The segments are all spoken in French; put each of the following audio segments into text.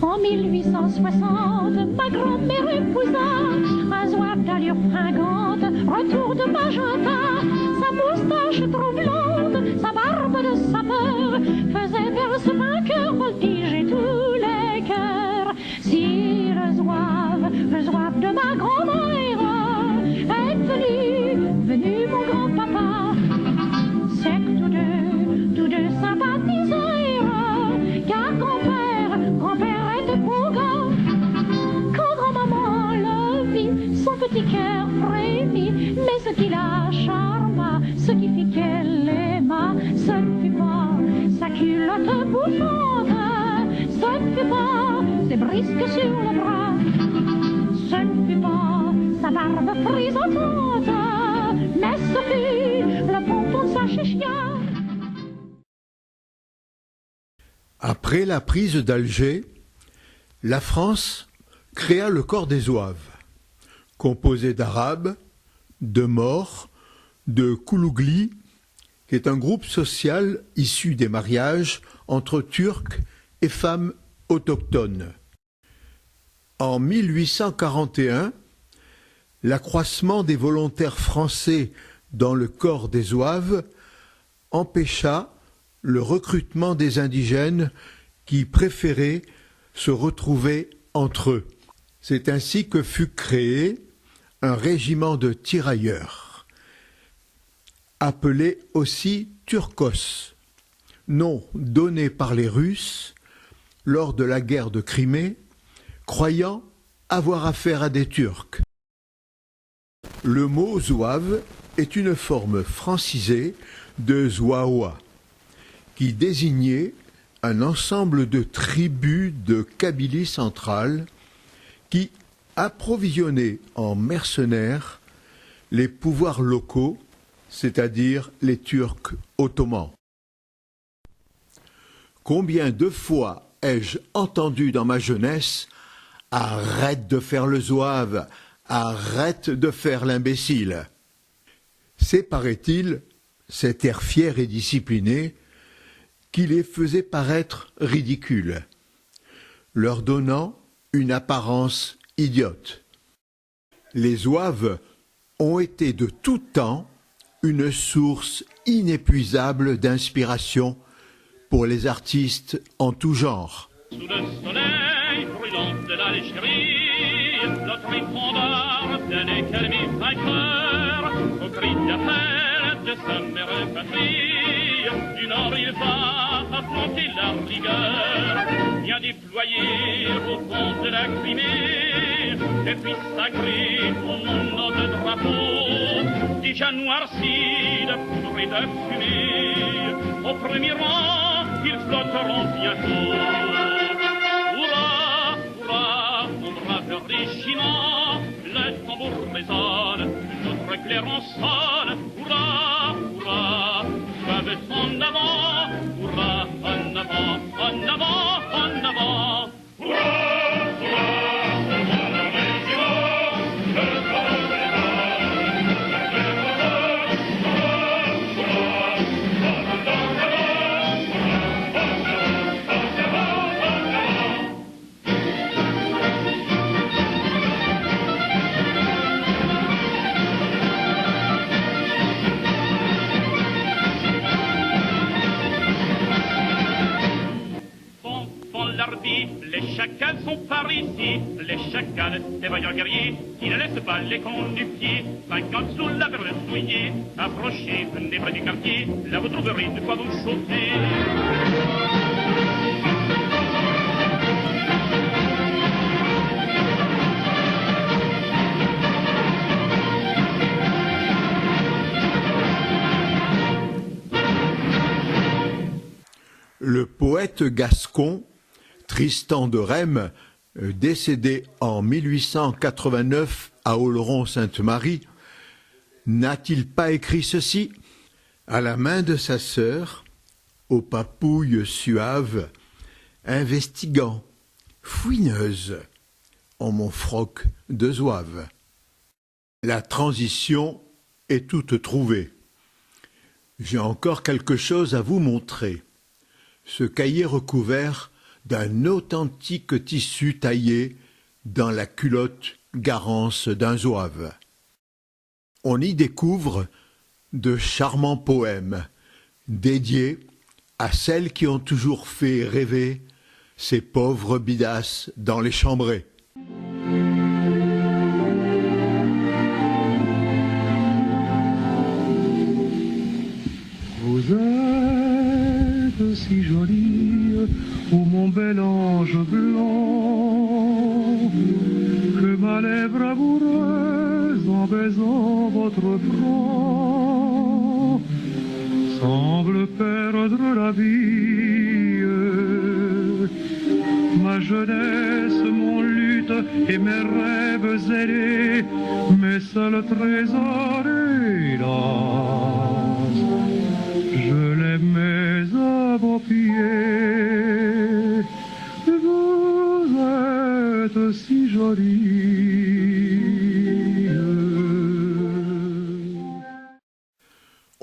En 1860, ma grand-mère épousa un zouave d'allure fringante, retour de Magenta. Sa moustache trop blonde, sa barbe de sapeur faisait vers ce vainqueur voltiger tous les cœurs. Si le zouave de ma grand-mère est venu mon grand-papa, c'est que tous deux sympathisèrent, car grand-père était beau gars. Quand grand-maman le vit, son petit cœur frémit, mais ce qui la charma, ce qui fit qu'elle l'aima, ce ne fut pas sa culotte bouffante, ce ne fut pas ses brisques sur le bras, ce ne fut pas sa barbe frisotante, mais ce fut le pompon de sa chichia. Après la prise d'Alger, la France créa le corps des Zouaves, composé d'Arabes, de Maures, de Koulouglis, qui est un groupe social issu des mariages entre Turcs et femmes autochtones. En 1841, l'accroissement des volontaires français dans le corps des Zouaves empêcha le recrutement des indigènes qui préféraient se retrouver entre eux. C'est ainsi que fut créé un régiment de tirailleurs, appelé aussi Turcos, nom donné par les Russes lors de la guerre de Crimée, croyant avoir affaire à des Turcs. Le mot zouave est une forme francisée de zouaoua, qui désignait un ensemble de tribus de Kabylie centrale qui approvisionnaient en mercenaires les pouvoirs locaux, c'est-à-dire les Turcs ottomans. Combien de fois ai-je entendu dans ma jeunesse « Arrête de faire le zouave, arrête de faire l'imbécile ». C'est, paraît-il, cet air fier et discipliné qui les faisait paraître ridicules, leur donnant une apparence idiote. Les zouaves ont été de tout temps une source inépuisable d'inspiration pour les artistes en tout genre. Sous le soleil brûlant de l'Algérie, notre étendard d'un accalmie vainqueur, au cri d'appel de sa mère patrie, du nord il va affronter la rigueur, vient déployer au fond de la Crimée, et puis sacré au nom de drapeau, déjà noirci de poudre et de fumée, au premier rang ils flotteront bientôt. Hurrah, hurrah, mon brave régiment, le tambour résonne, notre clairon sonne. Hurrah, hurrah, j'avais en avant, hurrah, en avant, en avant, en avant. Hurrah, hurrah, mon brave régiment, le tambour résonne, notre clairon sonne. Hurrah, hurrah, en les chacals sont par ici, les chacals, des vaillants guerriers, qui ne laissent pas les cons du pied. 50 sous la perle souillée, approchez, venez près du quartier, là vous trouverez de quoi vous chauffer. Le poète gascon Tristan de Rheims, décédé en 1889 à Oloron-Sainte-Marie, n'a-t-il pas écrit ceci? À la main de sa sœur, aux papouilles suaves, investiguant, fouineuse, en mon froc de zouave. La transition est toute trouvée. J'ai encore quelque chose à vous montrer. Ce cahier recouvert d'un authentique tissu taillé dans la culotte garance d'un zouave. On y découvre de charmants poèmes dédiés à celles qui ont toujours fait rêver ces pauvres bidasses dans les chambrées. Vous êtes si jolie, ô mon bel ange blanc, que ma lèvre amoureuse en baisant votre front semble perdre la vie. Ma jeunesse, mon lutte et mes rêves ailés, mes seuls trésors, hélas, je les mets à vos pieds. Vous êtes si jolie.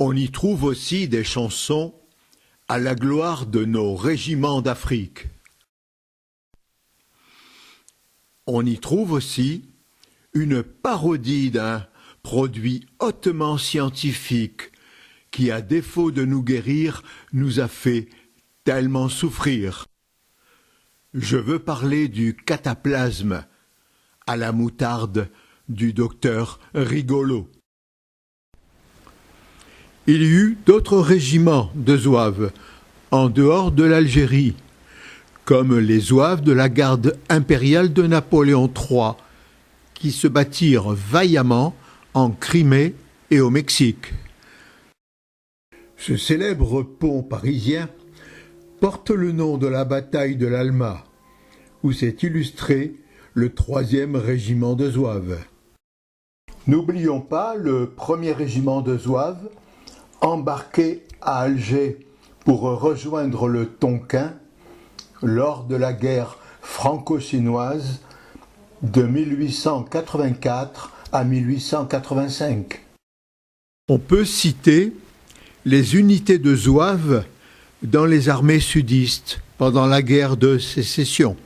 On y trouve aussi des chansons à la gloire de nos régiments d'Afrique. On y trouve aussi une parodie d'un produit hautement scientifique qui, à défaut de nous guérir, nous a fait tellement souffrir. Je veux parler du cataplasme à la moutarde du docteur Rigolo. Il y eut d'autres régiments de zouaves en dehors de l'Algérie, comme les zouaves de la garde impériale de Napoléon III, qui se battirent vaillamment en Crimée et au Mexique. Ce célèbre pont parisien porte le nom de la bataille de l'Alma, où s'est illustré le 3e régiment de zouaves. N'oublions pas le 1er régiment de zouaves, embarqué à Alger pour rejoindre le Tonkin lors de la guerre franco-chinoise de 1884 à 1885. On peut citer les unités de zouaves dans les armées sudistes pendant la guerre de sécession.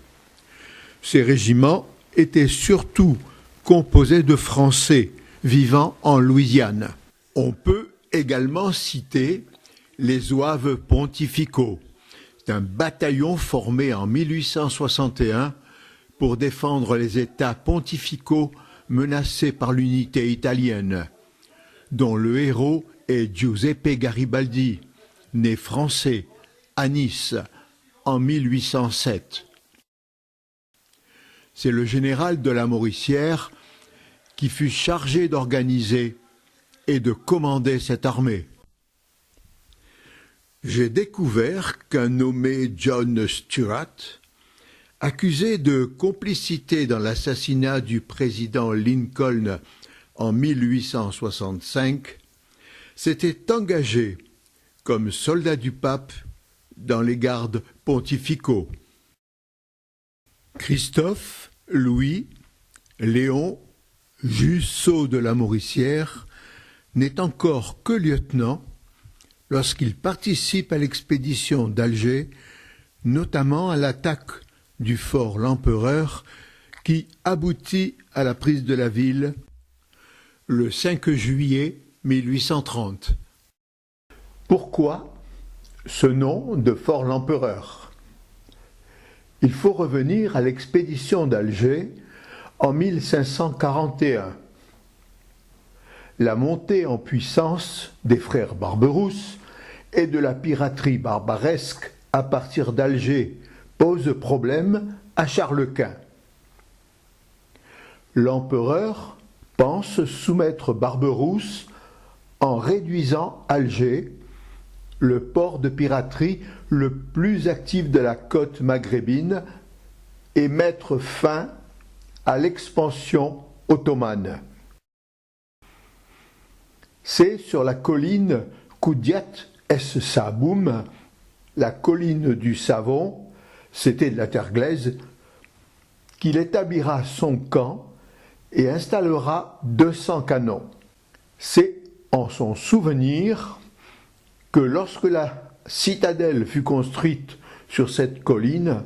Ces régiments étaient surtout composés de Français vivant en Louisiane. On peut également citer les zouaves pontificaux. C'est un bataillon formé en 1861 pour défendre les États pontificaux menacés par l'unité italienne, dont le héros est Giuseppe Garibaldi, né français à Nice en 1807. C'est le général de la Mauricière qui fut chargé d'organiser et de commander cette armée. J'ai découvert qu'un nommé John Stuart, accusé de complicité dans l'assassinat du président Lincoln en 1865, s'était engagé comme soldat du pape dans les gardes pontificaux. Christophe, Louis, Léon, Jussot de la Mauricière n'est encore que lieutenant lorsqu'il participe à l'expédition d'Alger, notamment à l'attaque du fort L'Empereur qui aboutit à la prise de la ville le 5 juillet 1830. Pourquoi ce nom de fort L'Empereur? Il faut revenir à l'expédition d'Alger en 1541. La montée en puissance des frères Barberousse et de la piraterie barbaresque à partir d'Alger pose problème à Charles Quint. L'empereur pense soumettre Barberousse en réduisant Alger, le port de piraterie le plus actif de la côte maghrébine, et mettre fin à l'expansion ottomane. C'est sur la colline Koudiat es Saboum, la colline du savon, c'était de la terre glaise, qu'il établira son camp et installera 200 canons. C'est en son souvenir que lorsque la citadelle fut construite sur cette colline,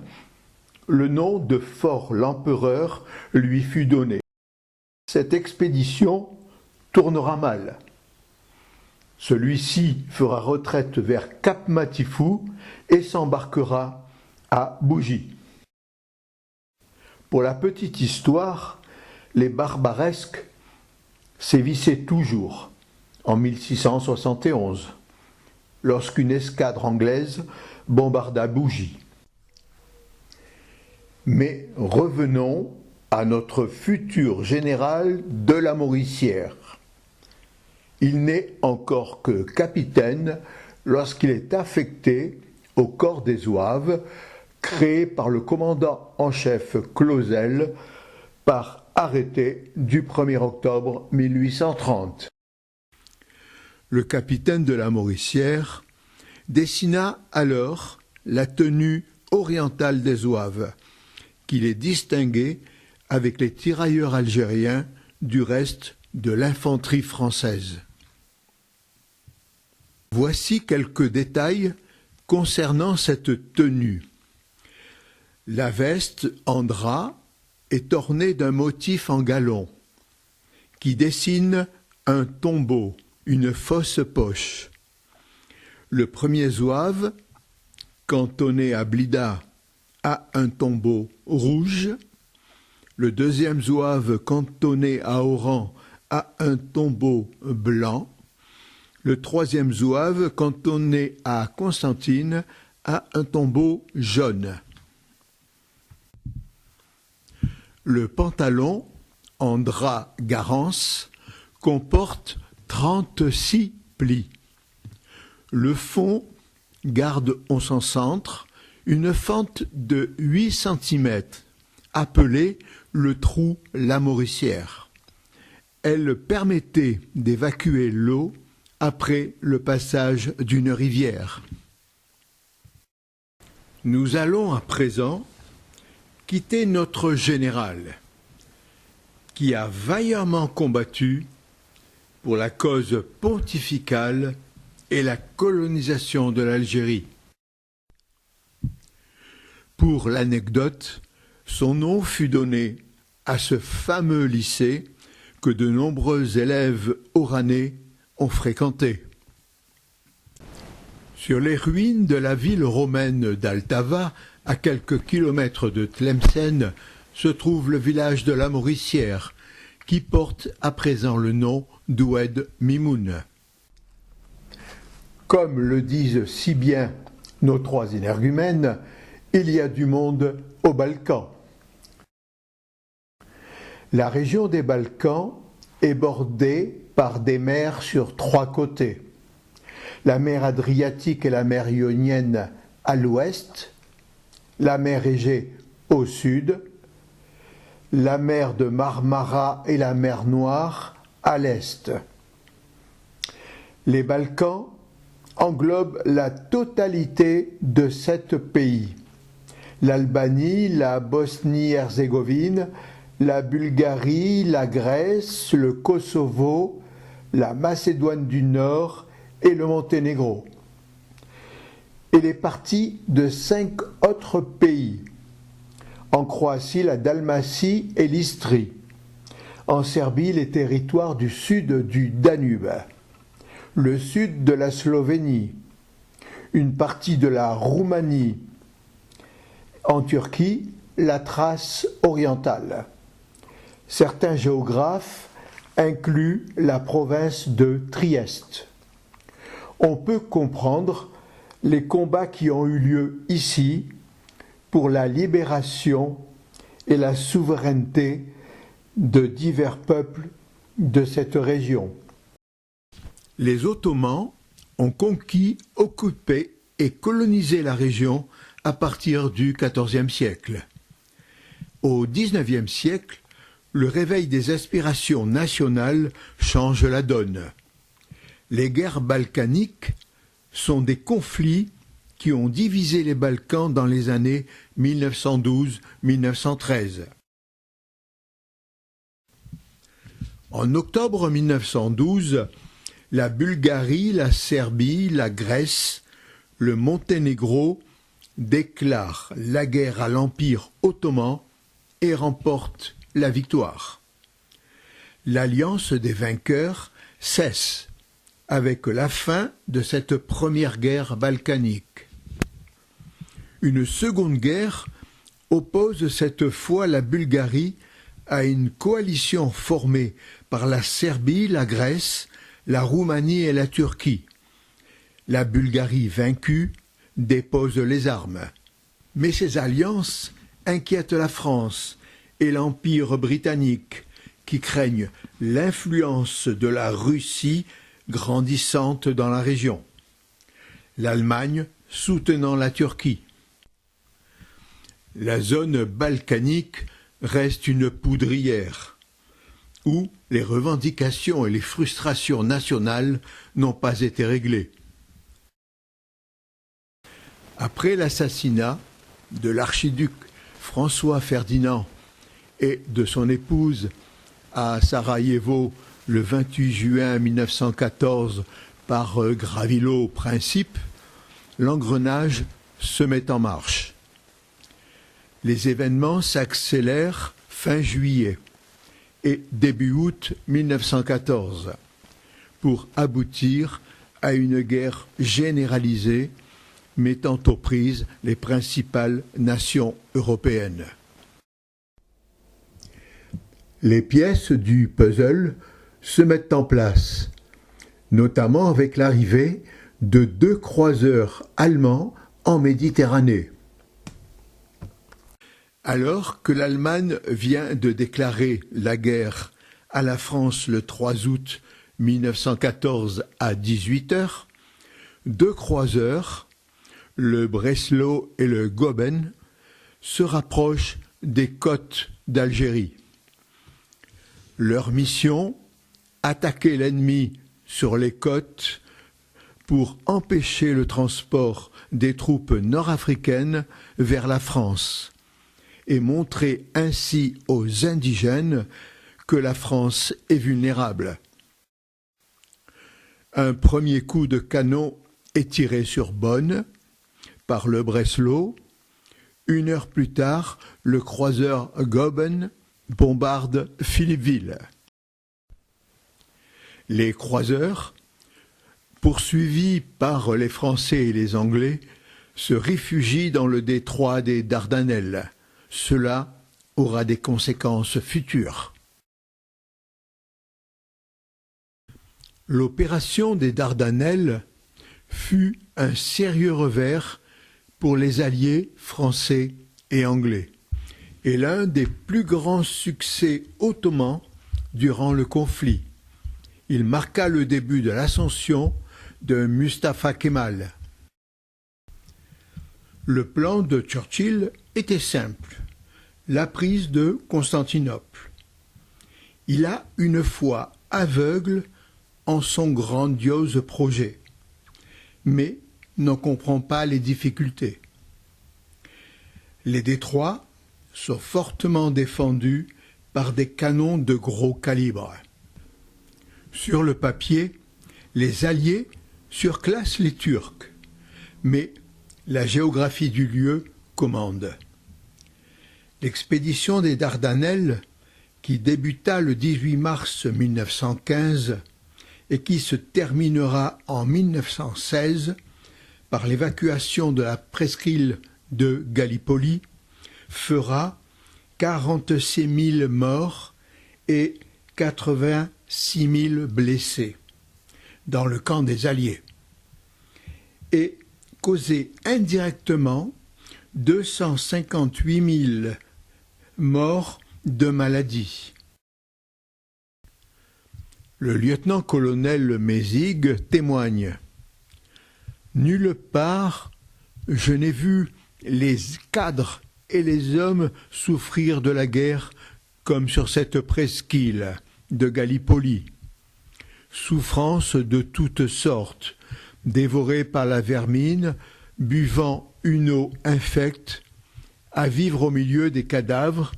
le nom de Fort l'Empereur lui fut donné. Cette expédition tournera mal. Celui-ci fera retraite vers Cap Matifou et s'embarquera à Bougie. Pour la petite histoire, les Barbaresques sévissaient toujours en 1671, lorsqu'une escadre anglaise bombarda Bougie. Mais revenons à notre futur général de la Mauricière. Il n'est encore que capitaine lorsqu'il est affecté au corps des Zouaves, créé par le commandant en chef Clausel par arrêté du 1er octobre 1830. Le capitaine de la Mauricière dessina alors la tenue orientale des Zouaves, qui les distinguait avec les tirailleurs algériens du reste de l'infanterie française. Voici quelques détails concernant cette tenue. La veste en drap est ornée d'un motif en galon qui dessine un tombeau, une fausse poche. Le premier zouave, cantonné à Blida, a un tombeau rouge. Le deuxième zouave, cantonné à Oran, a un tombeau blanc. Le troisième zouave, cantonné à Constantine, a un tombeau jaune. Le pantalon, en drap garance, comporte 36 plis. Le fond garde en son centre une fente de 8 cm, appelée le trou La Mauricière. Elle permettait d'évacuer l'eau après le passage d'une rivière. Nous allons à présent quitter notre général, qui a vaillamment combattu pour la cause pontificale et la colonisation de l'Algérie. Pour l'anecdote, son nom fut donné à ce fameux lycée que de nombreux élèves oranais ont fréquenté. Sur les ruines de la ville romaine d'Altava, à quelques kilomètres de Tlemcen, se trouve le village de la Mauricière, qui porte à présent le nom d'Oued Mimoun. Comme le disent si bien nos trois énergumènes, il y a du monde aux Balkans. La région des Balkans est bordée par des mers sur 3 côtés. La mer Adriatique et la mer Ionienne à l'ouest, la mer Égée au sud, la mer de Marmara et la mer Noire à l'est. Les Balkans englobent la totalité de 7 pays: l'Albanie, la Bosnie-Herzégovine, la Bulgarie, la Grèce, le Kosovo, la Macédoine du Nord et le Monténégro. Et les parties de 5 autres pays: en Croatie, la Dalmatie et l'Istrie; en Serbie, les territoires du sud du Danube; le sud de la Slovénie; une partie de la Roumanie; en Turquie, la Thrace orientale. Certains géographes incluent la province de Trieste. On peut comprendre les combats qui ont eu lieu ici pour la libération et la souveraineté de divers peuples de cette région. Les Ottomans ont conquis, occupé et colonisé la région à partir du XIVe siècle. Au XIXe siècle, le réveil des aspirations nationales change la donne. Les guerres balkaniques sont des conflits qui ont divisé les Balkans dans les années 1912-1913. En octobre 1912, la Bulgarie, la Serbie, la Grèce, le Monténégro, déclare la guerre à l'Empire ottoman et remporte la victoire. L'alliance des vainqueurs cesse avec la fin de cette première guerre balkanique. Une seconde guerre oppose cette fois la Bulgarie à une coalition formée par la Serbie, la Grèce, la Roumanie et la Turquie. La Bulgarie vaincue dépose les armes. Mais ces alliances inquiètent la France et l'Empire britannique, qui craignent l'influence de la Russie grandissante dans la région. L'Allemagne soutenant la Turquie. La zone balkanique reste une poudrière, où les revendications et les frustrations nationales n'ont pas été réglées. Après l'assassinat de l'archiduc François Ferdinand et de son épouse à Sarajevo le 28 juin 1914 par Gravillo Principe, l'engrenage se met en marche. Les événements s'accélèrent fin juillet et début août 1914 pour aboutir à une guerre généralisée mettant aux prises les principales nations européennes. Les pièces du puzzle se mettent en place, notamment avec l'arrivée de 2 croiseurs allemands en Méditerranée. Alors que l'Allemagne vient de déclarer la guerre à la France le 3 août 1914 à 18h, 2 croiseurs, le Breslau et le Goeben, se rapprochent des côtes d'Algérie. Leur mission, attaquer l'ennemi sur les côtes pour empêcher le transport des troupes nord-africaines vers la France et montrer ainsi aux indigènes que la France est vulnérable. Un premier coup de canon est tiré sur Bonn par le Breslau. 1 heure plus tard, le croiseur Goeben bombarde Philippeville. Les croiseurs, poursuivis par les Français et les Anglais, se réfugient dans le détroit des Dardanelles. Cela aura des conséquences futures. L'opération des Dardanelles fut un sérieux revers pour les alliés français et anglais, et l'un des plus grands succès ottomans durant le conflit. Il marqua le début de l'ascension de Mustafa Kemal. Le plan de Churchill était simple, la prise de Constantinople. Il a une foi aveugle en son grandiose projet, mais n'en comprend pas les difficultés. Les détroits sont fortement défendus par des canons de gros calibre. Sur le papier, les Alliés surclassent les Turcs, mais la géographie du lieu commande. L'expédition des Dardanelles, qui débuta le 18 mars 1915 et qui se terminera en 1916 par l'évacuation de la presqu'île de Gallipoli, fera 46 000 morts et 86 000 blessés dans le camp des Alliés et causer indirectement 258 000 morts de maladie. Le lieutenant-colonel Mézig témoigne « Nulle part je n'ai vu les cadres et les hommes souffrir de la guerre comme sur cette presqu'île de Gallipoli. Souffrance de toutes sortes, dévorés par la vermine, buvant une eau infecte, à vivre au milieu des cadavres.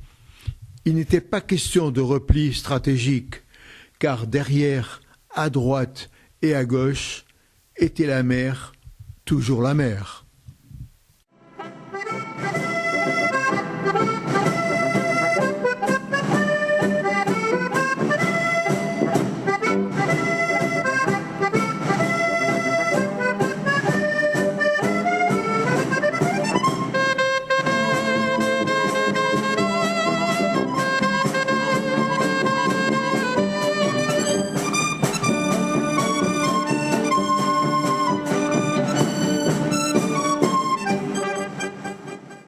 Il n'était pas question de repli stratégique, car derrière, à droite et à gauche, était la mer, toujours la mer. »